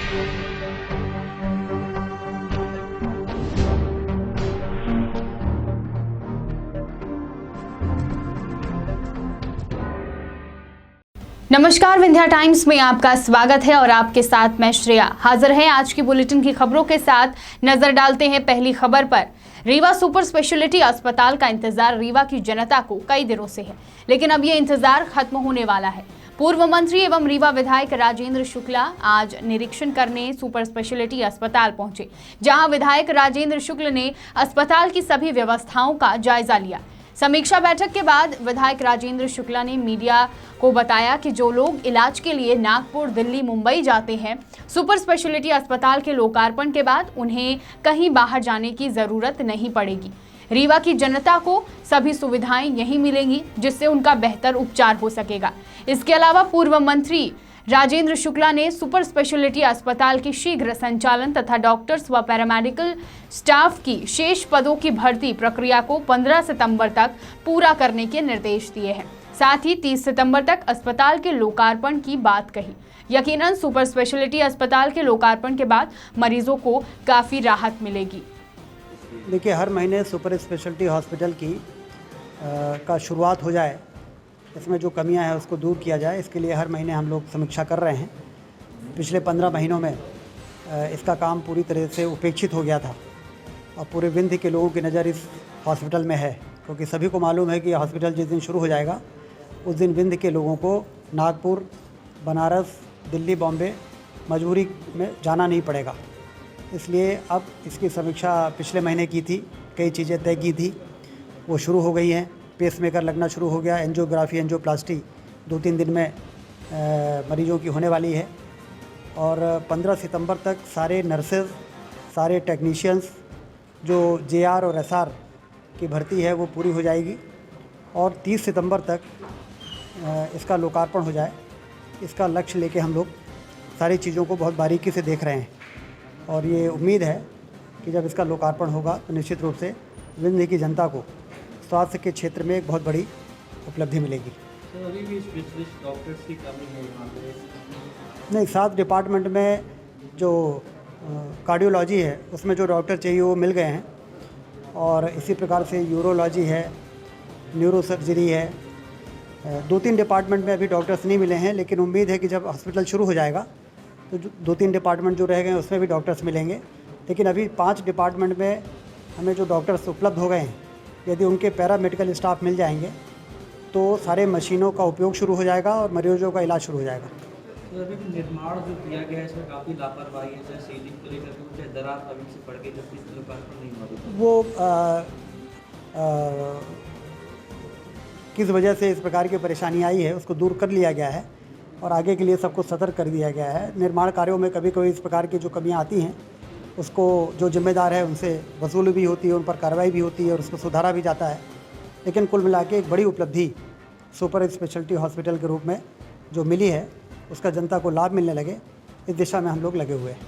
नमस्कार, विंध्या टाइम्स में आपका स्वागत है और आपके साथ मैं श्रेया हाजिर है आज की बुलेटिन की खबरों के साथ। नजर डालते हैं पहली खबर पर। रीवा सुपर स्पेशलिटी अस्पताल का इंतजार रीवा की जनता को कई दिनों से है, लेकिन अब ये इंतजार खत्म होने वाला है। पूर्व मंत्री एवं रीवा विधायक राजेंद्र शुक्ला आज निरीक्षण करने सुपर स्पेशलिटी अस्पताल पहुंचे, जहां विधायक राजेंद्र शुक्ल ने अस्पताल की सभी व्यवस्थाओं का जायजा लिया। समीक्षा बैठक के बाद विधायक राजेंद्र शुक्ला ने मीडिया को बताया कि जो लोग इलाज के लिए नागपुर, दिल्ली, मुंबई जाते हैं, सुपर स्पेशलिटी अस्पताल के लोकार्पण के बाद उन्हें कहीं बाहर जाने की जरूरत नहीं पड़ेगी। रीवा की जनता को सभी सुविधाएं यहीं मिलेंगी, जिससे उनका बेहतर उपचार हो सकेगा। इसके अलावा पूर्व मंत्री राजेंद्र शुक्ला ने सुपर स्पेशलिटी अस्पताल की शीघ्र संचालन तथा डॉक्टर्स व पैरामेडिकल स्टाफ की शेष पदों की भर्ती प्रक्रिया को 15 सितंबर तक पूरा करने के निर्देश दिए हैं। साथ ही 30 सितंबर तक अस्पताल के लोकार्पण की बात कही। यकीनन सुपर स्पेशलिटी अस्पताल के लोकार्पण के बाद मरीजों को काफ़ी राहत मिलेगी। देखिए, हर महीने सुपर स्पेशलिटी हॉस्पिटल की का शुरुआत हो जाए, इसमें जो कमियां हैं उसको दूर किया जाए, इसके लिए हर महीने हम लोग समीक्षा कर रहे हैं। पिछले 15 महीनों में इसका काम पूरी तरह से उपेक्षित हो गया था और पूरे विंध्य के लोगों की नज़र इस हॉस्पिटल में है, क्योंकि सभी को मालूम है कि हॉस्पिटल जिस दिन शुरू हो जाएगा उस दिन विंध्य के लोगों को नागपुर, बनारस, दिल्ली, बॉम्बे मजबूरी में जाना नहीं पड़ेगा। इसलिए अब इसकी समीक्षा पिछले महीने की थी, कई चीज़ें तय की थी, वो शुरू हो गई हैं। पेसमेकर लगना शुरू हो गया, एंजियोग्राफी, एंजियोप्लास्टी 2-3 दिन में मरीजों की होने वाली है। और 15 सितंबर तक सारे नर्सेज, सारे टेक्नीशियंस, जो जेआर और एसआर की भर्ती है वो पूरी हो जाएगी और 30 सितंबर तक इसका लोकार्पण हो जाए। इसका लक्ष्य लेके हम लोग सारी चीज़ों को बहुत बारीकी से देख रहे हैं और ये उम्मीद है कि जब इसका लोकार्पण होगा तो निश्चित रूप से विंध्य की जनता को स्वास्थ्य के क्षेत्र में एक बहुत बड़ी उपलब्धि मिलेगी। तो अभी भी स्पेशलिस्ट डॉक्टर्स की कमी है यहाँ पे? नहीं, 7 डिपार्टमेंट में जो कार्डियोलॉजी है उसमें जो डॉक्टर चाहिए वो मिल गए हैं और इसी प्रकार से यूरोलॉजी है, न्यूरोसर्जरी है। 2-3 डिपार्टमेंट में अभी डॉक्टर्स नहीं मिले हैं, लेकिन उम्मीद है कि जब हॉस्पिटल शुरू हो जाएगा तो 2-3 डिपार्टमेंट जो रह गए हैं उसमें भी डॉक्टर्स मिलेंगे। लेकिन अभी 5 डिपार्टमेंट में हमें जो डॉक्टर्स उपलब्ध हो गए हैं, यदि उनके पैरामेडिकल स्टाफ मिल जाएंगे तो सारे मशीनों का उपयोग शुरू हो जाएगा और मरीजों का इलाज शुरू हो जाएगा। तो अभी निर्माण जो किया गया है इसमें काफ़ी लापरवाही है, चाहे सीलिंग को लेकर के, चाहे दरार अभी से पड़ गई जबकि इसका लोकार्पण नहीं हुआ। वो किस वजह से इस प्रकार की परेशानी आई है उसको दूर कर लिया गया है और आगे के लिए सबको सतर्क कर दिया गया है। निर्माण कार्यों में कभी कभी इस प्रकार की जो कमियां आती हैं उसको जो जिम्मेदार है उनसे वसूली भी होती है, उन पर कार्रवाई भी होती है और उसको सुधारा भी जाता है। लेकिन कुल मिला के एक बड़ी उपलब्धि सुपर स्पेशलिटी हॉस्पिटल के रूप में जो मिली है उसका जनता को लाभ मिलने लगे, इस दिशा में हम लोग लगे हुए हैं।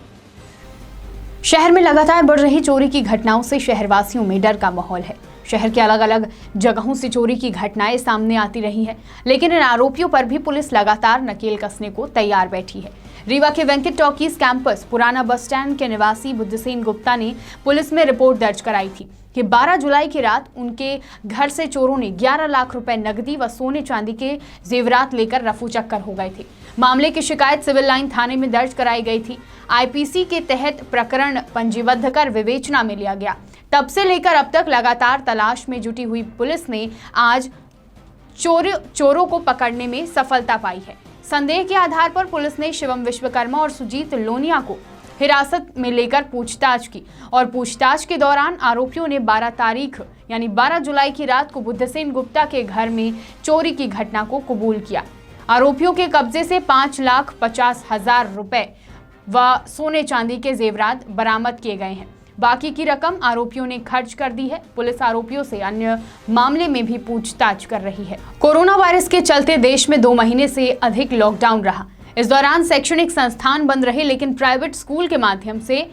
शहर में लगातार बढ़ रही चोरी की घटनाओं से शहरवासियों में डर का माहौल है। शहर के अलग अलग जगहों से चोरी की घटनाएं सामने आती रही हैं, लेकिन इन आरोपियों पर भी पुलिस लगातार नकेल कसने को तैयार बैठी है। रीवा के वेंकट टॉकीज कैंपस पुराना बस स्टैंड के निवासी बुद्धसेन गुप्ता ने पुलिस में रिपोर्ट दर्ज कराई थी कि 12 जुलाई की रात उनके घर से चोरों ने 11 लाख रुपए नकदी व सोने चांदी के जेवरात लेकर रफू चक्कर हो गए थे। मामले की शिकायत सिविल लाइन थाने में दर्ज कराई गई थी। आईपीसी के तहत प्रकरण पंजीबद्ध कर विवेचना में लिया गया। तब से लेकर अब तक लगातार तलाश में जुटी हुई पुलिस ने आज चोरों को पकड़ने में सफलता पाई है। संदेह के आधार पर पुलिस ने शिवम विश्वकर्मा और सुजीत लोनिया को हिरासत में लेकर पूछताछ की और पूछताछ के दौरान आरोपियों ने 12 तारीख यानी 12 जुलाई की रात को बुद्धसेन गुप्ता के घर में चोरी की घटना को कबूल किया। आरोपियों के कब्जे से 5,50,000 रुपए व सोने चांदी के जेवरात बरामद किए गए हैं। बाकी की रकम आरोपियों ने खर्च कर दी है। पुलिस आरोपियों से अन्य मामले में भी पूछताछ कर रही है। कोरोना वायरस के चलते देश में 2 महीने से अधिक लॉकडाउन रहा। इस दौरान शैक्षणिक संस्थान बंद रहे, लेकिन प्राइवेट स्कूल के माध्यम से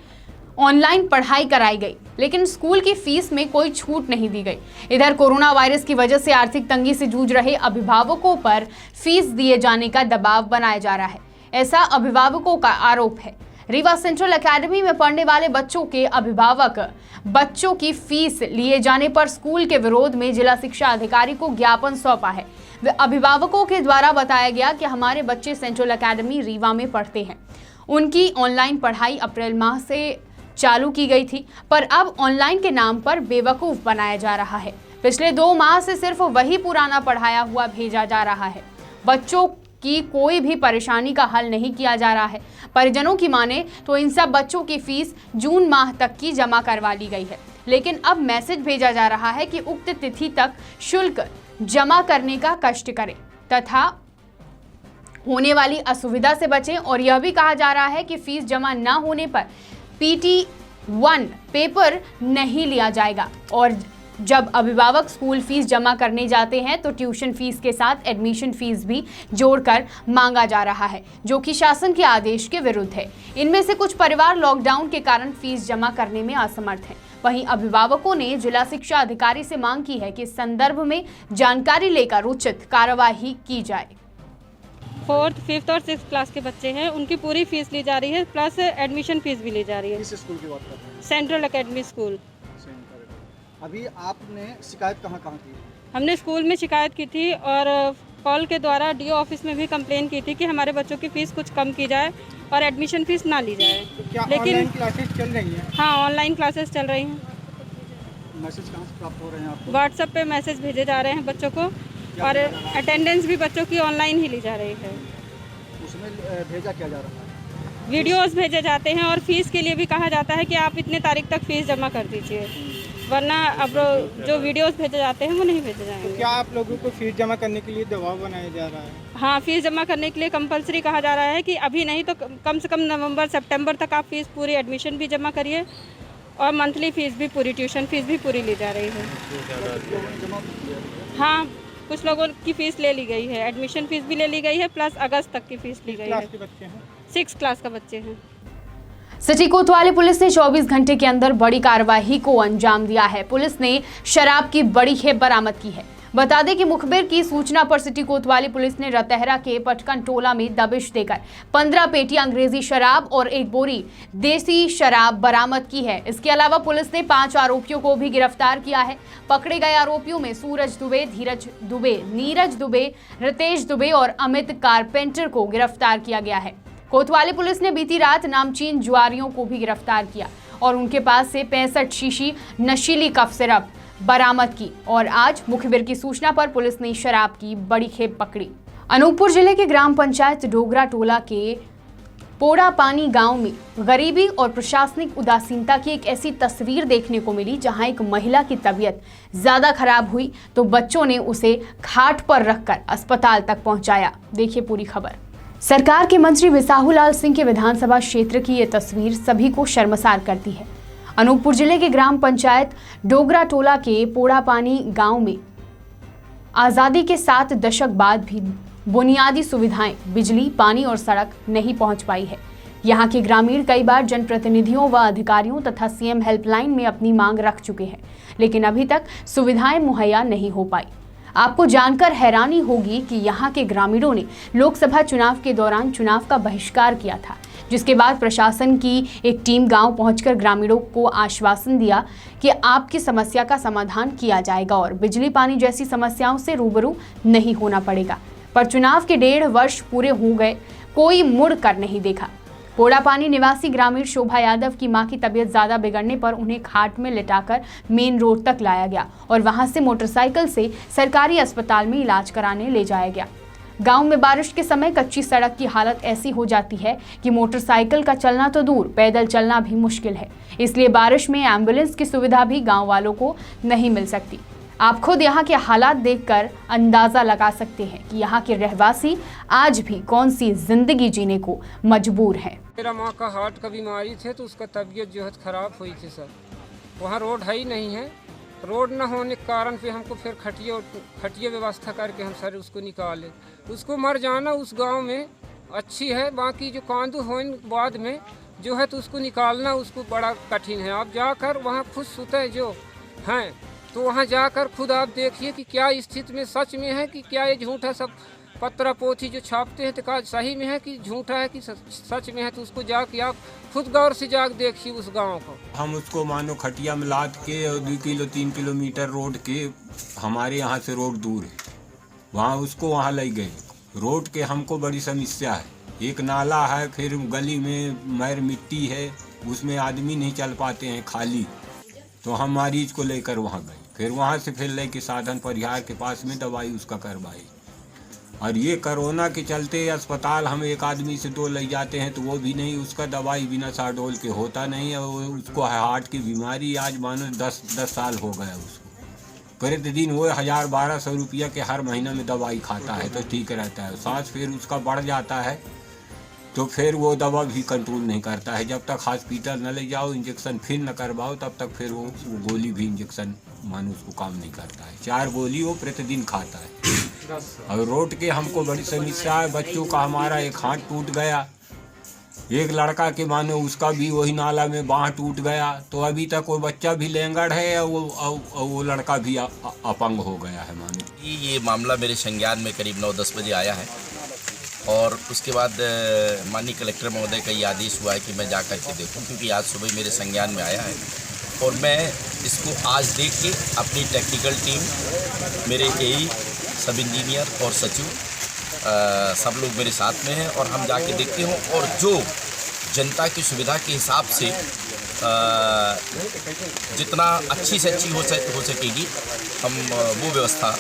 ऑनलाइन पढ़ाई कराई गई, लेकिन स्कूल की फीस में कोई छूट नहीं दी गई। इधर कोरोना वायरस की वजह से आर्थिक तंगी से जूझ रहे अभिभावकों पर फीस दिए जाने का दबाव बनाया जा रहा है, ऐसा अभिभावकों का आरोप है। रीवा सेंट्रल एकेडमी में पढ़ने वाले बच्चों के अभिभावक बच्चों की फीस लिए जाने पर स्कूल के विरोध में जिला शिक्षा अधिकारी को ज्ञापन सौंपा है। अभिभावकों के द्वारा बताया गया कि हमारे बच्चे सेंट्रल एकेडमी रीवा में पढ़ते हैं। उनकी ऑनलाइन पढ़ाई अप्रैल माह से चालू की गई थी, पर अब ऑनलाइन के नाम पर बेवकूफ़ बनाया जा रहा है। पिछले 2 माह से सिर्फ वही पुराना पढ़ाया हुआ भेजा जा रहा है। बच्चों की कोई भी परेशानी का हल नहीं किया जा रहा है। परिजनों की माने तो इन सब बच्चों की फीस जून माह तक की जमा करवा ली गई है, लेकिन अब मैसेज भेजा जा रहा है कि उक्त तिथि तक शुल्क जमा करने का कष्ट करें तथा होने वाली असुविधा से बचें। और यह भी कहा जा रहा है कि फीस जमा न होने पर PT1 पेपर नहीं लिया जाएगा। और जब अभिभावक स्कूल फीस जमा करने जाते हैं तो ट्यूशन फीस के साथ एडमिशन फीस भी जोड़कर मांगा जा रहा है, जो कि शासन के आदेश के विरुद्ध है। इनमें से कुछ परिवार लॉकडाउन के कारण फीस जमा करने में असमर्थ हैं। वहीं अभिभावकों ने जिला शिक्षा अधिकारी से मांग की है कि इस संदर्भ में जानकारी लेकर उचित कार्यवाही की जाए। 4th, 5th और 6th क्लास के बच्चे हैं, उनकी पूरी फीस ली जा रही है, प्लस एडमिशन फीस भी ली जा रही है। किस स्कूल की बात कर रहे हैं? Central academy school. अभी आपने शिकायत कहाँ की? हमने स्कूल में शिकायत की थी और कॉल के द्वारा DO ऑफिस में भी कंप्लेन की थी कि हमारे बच्चों की फ़ीस कुछ कम की जाए और एडमिशन फ़ीस ना ली जाए। तो क्या लेकिन ऑनलाइन क्लासेस चल रही हैं? हाँ, ऑनलाइन क्लासेस चल रही हैं। मैसेज कहाँ से प्राप्त हो रहे हैं आपको? व्हाट्सएप पे मैसेज भेजे जा रहे हैं बच्चों को और अटेंडेंस भी बच्चों की ऑनलाइन ही ली जा रही है। उसमें भेजा क्या जा रहा है? वीडियोस भेजे जाते हैं और फीस के लिए भी कहा जाता है कि आप इतने तारीख तक फ़ीस जमा कर दीजिए, वरना अब जो वीडियोस भेजे जाते हैं वो नहीं भेजे जाएंगे। तो क्या आप लोगों को फीस जमा करने के लिए दबाव बनाया जा रहा है? हाँ, फीस जमा करने के लिए कंपलसरी कहा जा रहा है कि अभी नहीं तो कम से कम नवंबर सितंबर तक आप फीस पूरी एडमिशन भी जमा करिए और मंथली फ़ीस भी पूरी, ट्यूशन फीस भी पूरी ली जा रही है। हाँ, कुछ लोगों की फ़ीस ले ली गई है, एडमिशन फ़ीस भी ले ली गई है, प्लस अगस्त तक की फ़ीस ली गई है। 6th क्लास का बच्चे हैं। सिटी कोतवाली पुलिस ने 24 घंटे के अंदर बड़ी कार्रवाई को अंजाम दिया है। पुलिस ने शराब की बड़ी खेप बरामद की है। बता दें कि मुखबिर की सूचना पर सिटी कोतवाली पुलिस ने रतहरा के पटकन टोला में दबिश देकर 15 पेटी अंग्रेजी शराब और 1 बोरी देसी शराब बरामद की है। इसके अलावा पुलिस ने 5 आरोपियों को भी गिरफ्तार किया है। पकड़े गए आरोपियों में सूरज दुबे, धीरज दुबे, नीरज दुबे, रितेश दुबे और अमित कारपेंटर को गिरफ्तार किया गया है। कोतवाली पुलिस ने बीती रात नामचीन जुआरियों को भी गिरफ्तार किया और उनके पास से 65 शीशी नशीली कफ सिरप बरामद की और आज मुखबिर की सूचना पर पुलिस ने शराब की बड़ी खेप पकड़ी। अनूपपुर जिले के ग्राम पंचायत डोगरा टोला के पोड़ा पानी गांव में गरीबी और प्रशासनिक उदासीनता की एक ऐसी तस्वीर देखने को मिली जहां एक महिला की तबीयत ज्यादा खराब हुई तो बच्चों ने उसे खाट पर रखकर अस्पताल तक पहुंचाया। देखिए पूरी खबर। सरकार के मंत्री बिसाहूलाल सिंह के विधानसभा क्षेत्र की ये तस्वीर सभी को शर्मसार करती है। अनूपपुर जिले के ग्राम पंचायत डोगरा टोला के पोड़ा पानी गांव में आज़ादी के 7 दशक बाद भी बुनियादी सुविधाएं बिजली, पानी और सड़क नहीं पहुंच पाई है। यहां के ग्रामीण कई बार जनप्रतिनिधियों व अधिकारियों तथा CM हेल्पलाइन में अपनी मांग रख चुके हैं, लेकिन अभी तक सुविधाएं मुहैया नहीं हो पाई। आपको जानकर हैरानी होगी कि यहाँ के ग्रामीणों ने लोकसभा चुनाव के दौरान चुनाव का बहिष्कार किया था, जिसके बाद प्रशासन की एक टीम गांव पहुंचकर ग्रामीणों को आश्वासन दिया कि आपकी समस्या का समाधान किया जाएगा और बिजली पानी जैसी समस्याओं से रूबरू नहीं होना पड़ेगा। पर चुनाव के 1.5 वर्ष पूरे हो गए, कोई मुड़ कर नहीं देखा। पोड़ा पानी निवासी ग्रामीण शोभा यादव की मां की तबीयत ज्यादा बिगड़ने पर उन्हें खाट में लिटाकर मेन रोड तक लाया गया और वहां से मोटरसाइकिल से सरकारी अस्पताल में इलाज कराने ले जाया गया। गांव में बारिश के समय कच्ची सड़क की हालत ऐसी हो जाती है कि मोटरसाइकिल का चलना तो दूर, पैदल चलना भी मुश्किल है। इसलिए बारिश में एम्बुलेंस की सुविधा भी गाँव वालों को नहीं मिल सकती। आप खुद यहाँ के हालात देखकर अंदाजा लगा सकते हैं कि यहाँ के रहवासी आज भी कौन सी जिंदगी जीने को मजबूर हैं। मेरा माँ का हार्ट का बीमारी थे तो उसका तबीयत जो है खराब हुई थी सर। वहाँ रोड है ही नहीं है। रोड न होने के कारण फिर हमको फिर खटिया व्यवस्था करके हम सर उसको निकाले। उसको मर जाना उस गांव में अच्छी है, बाकी जो कांदू होने बाद में जो है तो उसको निकालना उसको बड़ा कठिन है। आप जाकर वहाँ खुद सुते जो हैं तो वहाँ जाकर खुद आप देखिए कि क्या स्थिति में सच में है कि क्या ये झूठ है। सब पत्रा पोथी जो छापते हैं तो कहा सही में है कि झूठा है कि सच में है, तो उसको जाके आप खुद गौर से जाके देखिए उस गांव को। हम उसको मानो खटिया में लाद के 2 किलो 3 किलोमीटर रोड के, हमारे यहाँ से रोड दूर है, वहाँ उसको वहाँ ले गए। रोड के हमको बड़ी समस्या है, एक नाला है, फिर गली में मैर मिट्टी है, उसमें आदमी नहीं चल पाते हैं खाली, तो हम मरीज को लेकर वहाँ गए। फिर वहाँ से फिर लेके साधन परिहार के पास में दवाई उसका करवाई। और ये कोरोना के चलते अस्पताल हम एक आदमी से 2 ले जाते हैं तो वो भी नहीं, उसका दवाई बिना साडोल के होता नहीं है। उसको हार्ट की बीमारी आज मानो 10 साल हो गया उसको। प्रतिदिन वो 1000-1200 रुपया के हर महीने में दवाई खाता है तो ठीक रहता है। सांस फिर उसका बढ़ जाता है तो फिर वो दवा भी कंट्रोल नहीं करता है। जब तक हॉस्पिटल न ले जाओ, इंजेक्शन फिर न करवाओ, तब तक फिर वो गोली भी इंजेक्शन मानो उसको काम नहीं करता है। 4 गोली वो प्रतिदिन खाता है। और रोड के हमको बड़ी समस्या है। बच्चों का हमारा एक हाथ टूट गया, एक लड़का के मानो उसका भी वही नाला में बाँह टूट गया, तो अभी तक वो बच्चा भी लेंगड़ है और वो लड़का भी अपंग हो गया है मानो। ये मामला मेरे संज्ञान में करीब 9-10 बजे आया है और उसके बाद माननीय कलेक्टर महोदय का ये आदेश हुआ है कि मैं जाकर के देखूं, क्योंकि आज सुबह मेरे संज्ञान में आया है और मैं इसको आज देख के अपनी टेक्निकल टीम, मेरे एई, सब इंजीनियर और सचिव सब लोग मेरे साथ में हैं और हम जाके देखते हों और जो जनता की सुविधा के हिसाब से जितना अच्छी से अच्छी हो सकेगी हम वो व्यवस्था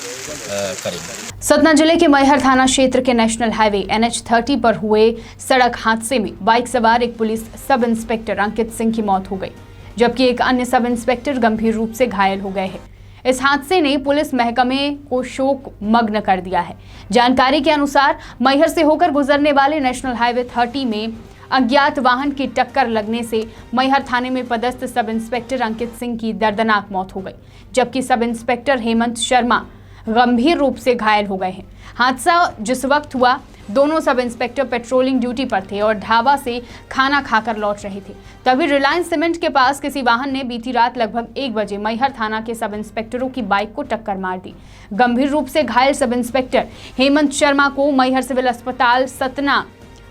करेंगे। सतना जिले के मैहर थाना क्षेत्र के नेशनल हाईवे NH30 पर हुए सड़क हादसे में बाइक सवार एक police sub inspector Ankit Singh की मौत हो गई, जबकि एक अन्य सब इंस्पेक्टर गंभीर रूप से घायल हो गए हैं। इस हादसे ने पुलिस महकमे को शोक मग्न कर दिया है। जानकारी के अनुसार मैहर से होकर गुजरने वाले नेशनल हाईवे 30 में अज्ञात वाहन की टक्कर लगने से मैहर थाने में पदस्थ सब इंस्पेक्टर अंकित सिंह की दर्दनाक मौत हो गई, जबकि सब इंस्पेक्टर हेमंत शर्मा गंभीर रूप से घायल हो गए हैं। हादसा जिस वक्त हुआ, दोनों सब इंस्पेक्टर पेट्रोलिंग ड्यूटी पर थे और ढाबा से खाना खाकर लौट रहे थे। तभी रिलायंस सीमेंट के पास किसी वाहन ने बीती रात लगभग 1 बजे मैहर थाना के सब इंस्पेक्टरों की बाइक को टक्कर मार दी। गंभीर रूप से घायल सब इंस्पेक्टर हेमंत शर्मा को मैहर सिविल अस्पताल सतना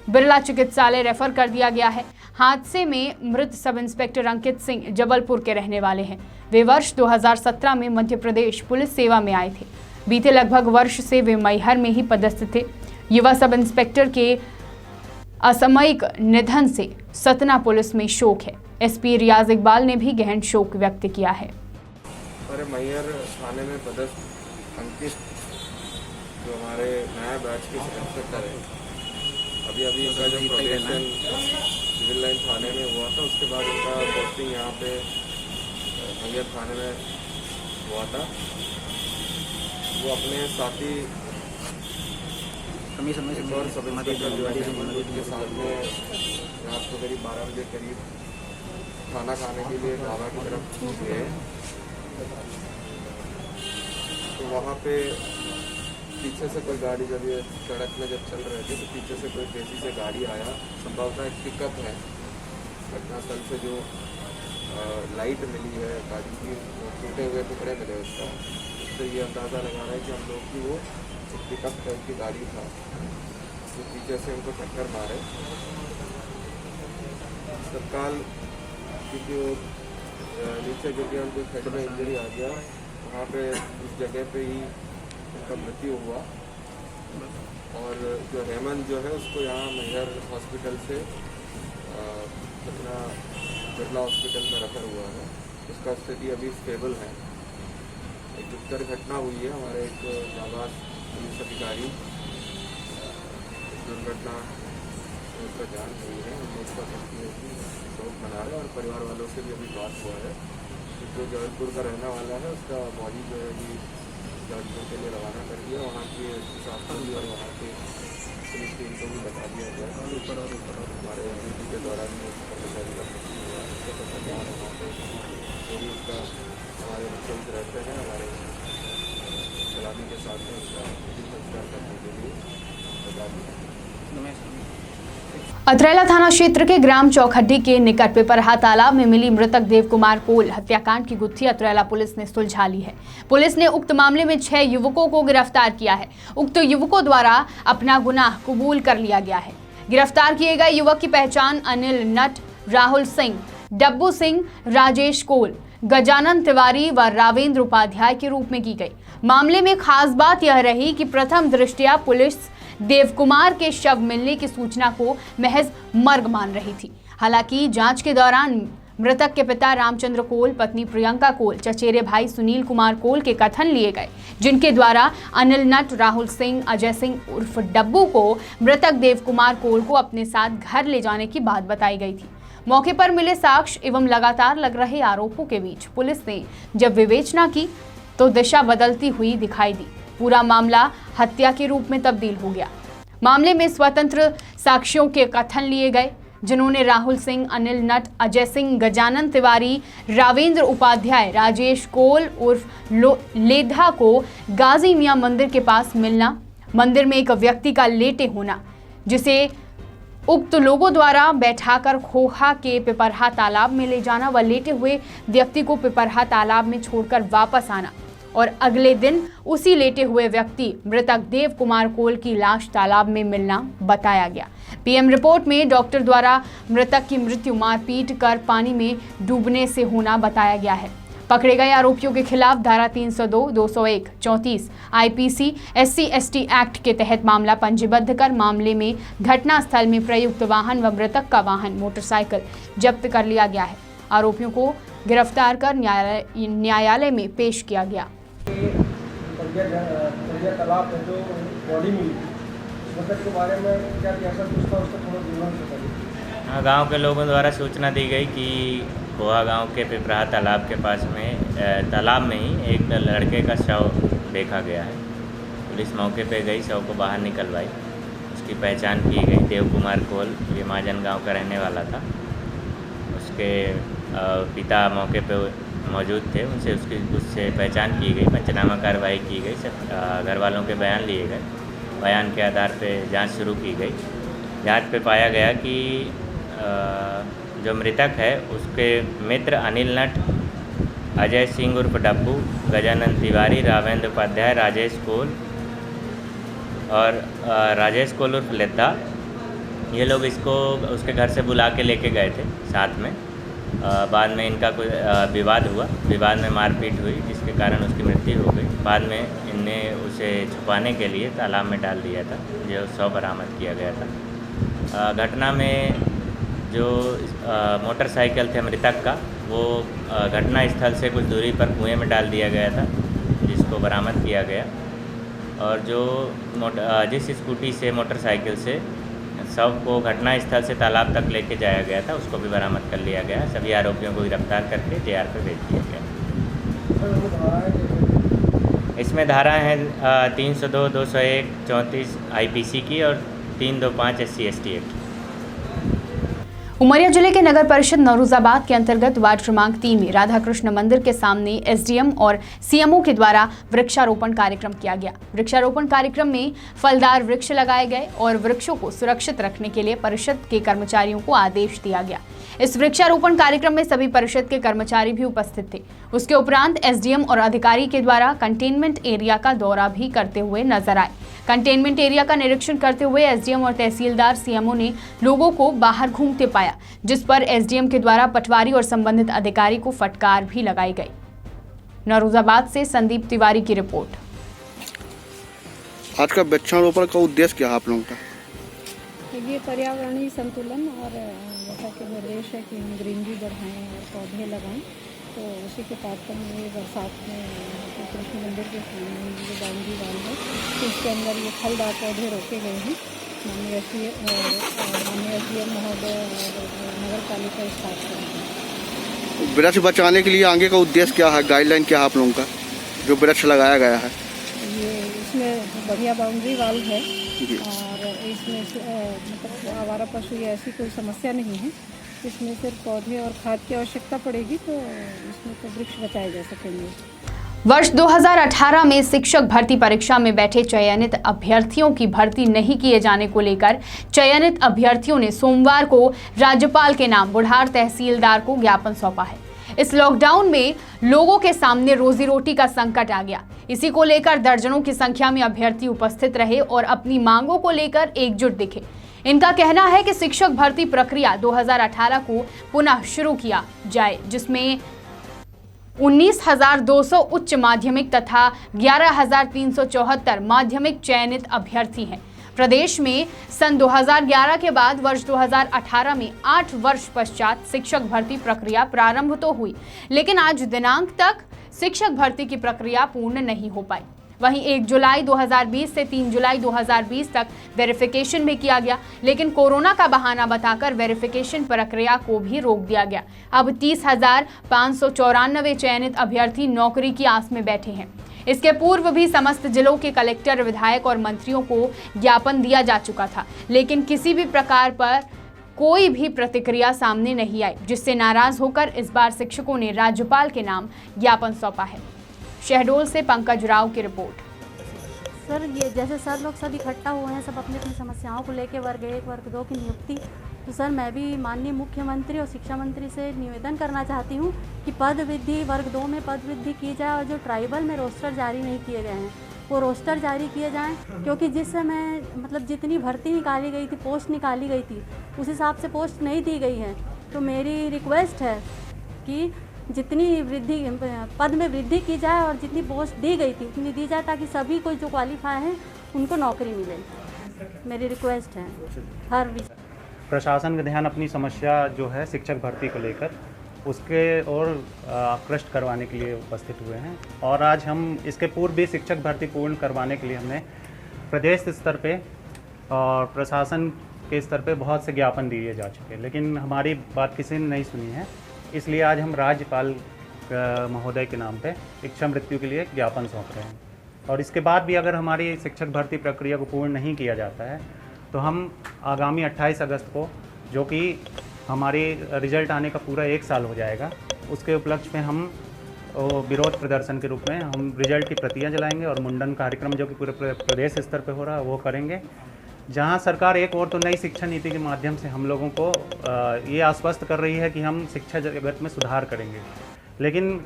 बिरला चिकित्सालय रेफर कर दिया गया है। हादसे में मृत सब इंस्पेक्टर अंकित सिंह जबलपुर के रहने वाले हैं। वे वर्ष 2017 में मध्य प्रदेश पुलिस सेवा में आए थे। बीते लगभग वर्ष से वे मैहर में ही पदस्थ थे। युवा सब इंस्पेक्टर के असामयिक निधन से सतना पुलिस में शोक है। एसपी रियाज इकबाल ने भी गहन शोक व्यक्त किया है। मैहर थाने में पदस्थ अंकित जो हमारे नया बैच के इंस्पेक्टर है, अभी इनका जो प्रोबेशन सिविल लाइन थाने में हुआ था, उसके बाद इनका पोस्टिंग यहाँ पे मैहर थाने में हुआ था। वो अपने साथी एक और सब इंस्पेक्टर जो है मनोज के साथ में रात को करीब 12 बजे करीब खाना खाने के लिए ढाबा की तरफ गए, तो वहाँ पे पीछे से कोई गाड़ी, जब ये सड़क में जब चल रहे थे तो पीछे से कोई तेजी से गाड़ी आया, संभवतः एक पिकअप है। घटनास्थल से जो लाइट मिली है गाड़ी की, टूटे हुए टुकड़े मिले उसका, उससे ये अंदाज़ा लगा रहा है कि हम लोग की वो पिकअप टाइप की गाड़ी था जो पीछे से उनको टक्कर मारे। तत्काल क्योंकि वो नीचे गिर उनको हेड में इंजरी आ गया, वहाँ पे उस जगह पे ही उनका मृत्यु हुआ। और जो हेमंत जो है उसको यहाँ मैहर हॉस्पिटल से अपना बिरला हॉस्पिटल में रेफर हुआ है। उसका स्थिति अभी स्टेबल है। एक दुखद घटना हुई है, हमारे एक नाबाद पुलिस अधिकारी दुर्घटना उसका जान हुई है। हम उसका शोक मना रहे हैं और परिवार वालों से भी अभी बात हुआ है। जो जबलपुर का रहने वाला है उसका बॉडी जो है ये जबलपुर के लिए रवाना कर दिया। वहाँ की शासन और वहाँ के पुलिस टीम को भी बता दिया गया है। हमारे ड्यूटी के दौरान कर्मचारी का वहाँ पे जो भी उसका हमारे बच्चे रहते हैं, हमारे सलामी के साथ में उसका संस्कार करने के लिए बता दिया। अतरेला थाना क्षेत्र के ग्राम चौखड्डी के निकट पिपरहा तालाब में मिली मृतक देव कुमार कोल हत्याकांड की गुत्थी अतरेला पुलिस ने सुलझा ली है। पुलिस ने उक्त मामले में 6 युवकों को गिरफ्तार किया है। उक्त युवकों द्वारा अपना गुनाह कबूल कर लिया गया है। गिरफ्तार किए गए युवक की पहचान अनिल नट, राहुल सिंह, डब्बू सिंह, राजेश कोल, गजानन तिवारी व रावेंद्र उपाध्याय के रूप में की गई। मामले में खास बात यह रही कि प्रथम दृष्टया पुलिस देव कुमार के शव मिलने की सूचना को महज मर्ग मान रही थी। हालांकि जांच के दौरान मृतक के पिता रामचंद्र कोल, पत्नी प्रियंका कोल, चचेरे भाई सुनील कुमार कोल के कथन लिए गए, जिनके द्वारा अनिल नट, राहुल सिंह, अजय सिंह उर्फ डब्बू को मृतक देव कुमार कोल को अपने साथ घर ले जाने की बात बताई गई थी। मौके पर मिले साक्ष्य एवं लगातार लग रहे आरोपों के बीच पुलिस ने जब विवेचना की तो दिशा बदलती हुई दिखाई दी। पूरा मामला हत्या के रूप में तब्दील हो गया। मामले में स्वतंत्र साक्ष्यों के कथन लिए गए, जिन्होंने राहुल सिंह, अनिल नट, अजय सिंह, गजानन तिवारी, रावेंद्र उपाध्याय, राजेश कोल उर्फ लेधा को गाजी मियां मंदिर के पास मिलना, मंदिर में एक व्यक्ति का लेटे होना, जिसे उक्त लोगों द्वारा बैठाकर खोखा के पिपरहा तालाब में ले जाना व लेटे हुए व्यक्ति को पिपरहा तालाब में छोड़कर वापस आना और अगले दिन उसी लेटे हुए व्यक्ति मृतक देव कुमार कोल की लाश तालाब में मिलना बताया गया। पीएम रिपोर्ट में डॉक्टर द्वारा मृतक की मृत्यु मारपीट कर पानी में डूबने से होना बताया गया है। पकड़े गए आरोपियों के खिलाफ धारा 302, 201, 34 आईपीसी SC/ST एक्ट के तहत मामला पंजीबद्ध कर मामले में घटनास्थल में प्रयुक्त वाहन व मृतक का वाहन मोटरसाइकिल जब्त कर लिया गया है। आरोपियों को गिरफ्तार कर न्यायालय में पेश किया गया। तालाब में जो बॉडी मिली मृतक के बारे में क्या कैसा कुछ था उसका थोड़ा विवरण बताइए। हाँ, गांव के लोगों द्वारा सूचना दी गई कि कोहा गांव के पिपरहा तालाब के पास में तालाब में ही एक लड़के का शव देखा गया है। पुलिस मौके पे गई, शव को बाहर निकलवाई। उसकी पहचान की गई। देव कुमार कोल ये महाजन गांव का रहने वाला था। उसके पिता मौके पे मौजूद थे, उससे पहचान की गई। पंचनामा कार्रवाई की गई। सब घर वालों के बयान लिए गए। बयान के आधार पे जांच शुरू की गई। जांच पे पाया गया कि जो मृतक है उसके मित्र अनिल नट, अजय सिंह उर्फ डब्बू, गजानन तिवारी, रावेंद्र उपाध्याय, राजेश कोल और राजेश कोल उर्फ लेधा, ये लोग इसको उसके घर से बुला के लेके गए थे साथ में। बाद में इनका कोई विवाद हुआ। विवाद में मारपीट हुई, जिसके कारण उसकी मृत्यु हो गई। बाद में इनने उसे छुपाने के लिए तालाब में डाल दिया था, जो शव बरामद किया गया था। घटना में जो मोटरसाइकिल थे मृतक का, वो घटना स्थल से कुछ दूरी पर कुएं में डाल दिया गया था, जिसको बरामद किया गया। और जो जिस स्कूटी से मोटरसाइकिल से शव को घटना स्थल से तालाब तक लेके जाया गया था, उसको भी बरामद कर लिया गया। सभी आरोपियों को गिरफ्तार करके JR पे भेज दिया गया। इसमें धाराएं हैं 302, 201, 34 IPC की और 325 SC/ST एक्ट। उमरिया जिले के नगर परिषद नौरोजाबाद के अंतर्गत वार्ड क्रमांक 3 में राधा कृष्ण मंदिर के सामने SDM और CMO के द्वारा वृक्षारोपण कार्यक्रम किया गया। वृक्षारोपण कार्यक्रम में फलदार वृक्ष लगाए गए और वृक्षों को सुरक्षित रखने के लिए परिषद के कर्मचारियों को आदेश दिया गया। इस वृक्षारोपण कार्यक्रम में सभी परिषद के कर्मचारी भी उपस्थित थे। उसके उपरांत SDM और अधिकारी के द्वारा कंटेनमेंट एरिया का दौरा भी करते हुए नजर आए। कंटेनमेंट एरिया का निरीक्षण करते हुए SDM और तहसीलदार CMO ने लोगों को बाहर घूमते पाया, जिस पर SDM के द्वारा पटवारी और संबंधित अधिकारी को फटकार भी लगाई गई। नौरोजाबाद से संदीप तिवारी की रिपोर्ट। आज का वृक्षारोपण का उद्देश्य क्या है आप लोगों का? ये पर्यावरणीय संतुलन और जैसा कि निर्देश है कि हम ग्रीनरी बढ़ाएं और पौधे लगाएं, तो उसी के तात्पर्य में बरसात में कृष्ण मंदिर के सामने जो बाउंड्री वाल है, तो इसके अंदर ये फलदार पौधे रोके गए हैं। माननीय SDM महोदय और नगर पालिका स्टाफ करेंगे। वृक्ष बचाने के लिए आगे का उद्देश्य क्या है, गाइडलाइन क्या है आप लोगों का जो वृक्ष लगाया गया है? ये इसमें बढ़िया बाउंड्री वाल है और इसमें मतलब आवारा पशु या ऐसी कोई समस्या नहीं है। इसमें सिर्फ पौधे और खाद की आवश्यकता पड़ेगी, तो इसमें तो वृक्ष बचाए जा सकेंगे। वर्ष 2018 में शिक्षक भर्ती परीक्षा में बैठे चयनित अभ्यर्थियों की भर्ती नहीं किए जाने को लेकर चयनित अभ्यर्थियों ने सोमवार को राज्यपाल के नाम बुढ़ार तहसीलदार को ज्ञापन सौंपा है। इस लॉकडाउन में लोगों के सामने रोजी रोटी का संकट आ गया। इसी को लेकर दर्जनों की संख्या में अभ्यर्थी उपस्थित रहे और अपनी मांगों को लेकर एकजुट दिखे। इनका कहना है कि शिक्षक भर्ती प्रक्रिया 2018 को पुनः शुरू किया जाए, जिसमें 19,200 उच्च माध्यमिक तथा 11,374 माध्यमिक चयनित अभ्यर्थी हैं। प्रदेश में सन 2011 के बाद वर्ष 2018 में 8 वर्ष पश्चात शिक्षक भर्ती प्रक्रिया प्रारंभ तो हुई, लेकिन आज दिनांक तक शिक्षक भर्ती की प्रक्रिया पूर्ण नहीं हो पाई। वहीं 1 जुलाई 2020 से 3 जुलाई 2020 तक वेरिफिकेशन भी किया गया, लेकिन कोरोना का बहाना बताकर वेरिफिकेशन प्रक्रिया को भी रोक दिया गया। अब 30,594 चयनित अभ्यर्थी नौकरी की आस में बैठे हैं। इसके पूर्व भी समस्त जिलों के कलेक्टर, विधायक और मंत्रियों को ज्ञापन दिया जा चुका था, लेकिन किसी भी प्रकार पर कोई भी प्रतिक्रिया सामने नहीं आई, जिससे नाराज होकर इस बार शिक्षकों ने राज्यपाल के नाम ज्ञापन सौंपा है। शहडोल से पंकज राव की रिपोर्ट। सर, ये जैसे सर लोग सब इकट्ठा हुए हैं, सब अपनी अपनी समस्याओं को लेकर वर्ग 1 वर्ग 2 की नियुक्ति, तो सर मैं भी माननीय मुख्यमंत्री और शिक्षा मंत्री से निवेदन करना चाहती हूँ कि पद वृद्धि वर्ग 2 में पद वृद्धि की जाए और जो ट्राइबल में रोस्टर जारी नहीं किए गए हैं वो रोस्टर जारी किए जाएं, क्योंकि जिस समय मतलब जितनी भर्ती निकाली गई थी, पोस्ट निकाली गई थी, उस हिसाब से पोस्ट नहीं दी गई है। तो मेरी रिक्वेस्ट है कि जितनी वृद्धि पद में वृद्धि की जाए और जितनी पोस्ट दी गई थी उतनी दी जाए, ताकि सभी को जो क्वालिफाई हैं उनको नौकरी मिले। मेरी रिक्वेस्ट है हर प्रशासन का ध्यान अपनी समस्या जो है शिक्षक भर्ती को लेकर उसके और आकृष्ट करवाने के लिए उपस्थित हुए हैं। और आज हम इसके पूर्व भी शिक्षक भर्ती पूर्ण करवाने के लिए हमने प्रदेश स्तर पे और प्रशासन के स्तर पे बहुत से ज्ञापन दिए जा चुके हैं, लेकिन हमारी बात किसी ने नहीं सुनी है। इसलिए आज हम राज्यपाल महोदय के नाम पे शिक्षा मृत्यु के लिए ज्ञापन सौंप रहे हैं। और इसके बाद भी अगर हमारी शिक्षक भर्ती प्रक्रिया को पूर्ण नहीं किया जाता है तो हम आगामी 28 अगस्त को, जो कि हमारे रिजल्ट आने का पूरा 1 साल हो जाएगा, उसके उपलक्ष्य में हम विरोध प्रदर्शन के रूप में हम रिजल्ट की प्रतियां जलाएंगे और मुंडन कार्यक्रम जो कि पूरे प्रदेश स्तर पे हो रहा है वो करेंगे, जहां सरकार एक और तो नई शिक्षा नीति के माध्यम से हम लोगों को ये आश्वस्त कर रही है कि हम शिक्षा जगत में सुधार करेंगे, लेकिन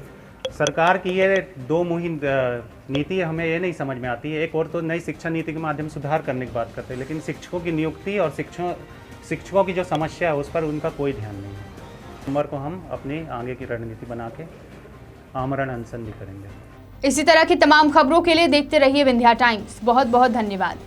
सरकार की ये 2 मुहिम नीति हमें ये नहीं समझ में आती है। एक और तो नई शिक्षा नीति के माध्यम से सुधार करने की बात करते हैं, लेकिन शिक्षकों की नियुक्ति और शिक्षकों की जो समस्या है उस पर उनका कोई ध्यान नहीं है। नवंबर को हम अपनी आगे की रणनीति बना के आमरण अनशन भी करेंगे। इसी तरह की तमाम खबरों के लिए देखते रहिए विंध्या टाइम्स। बहुत बहुत धन्यवाद।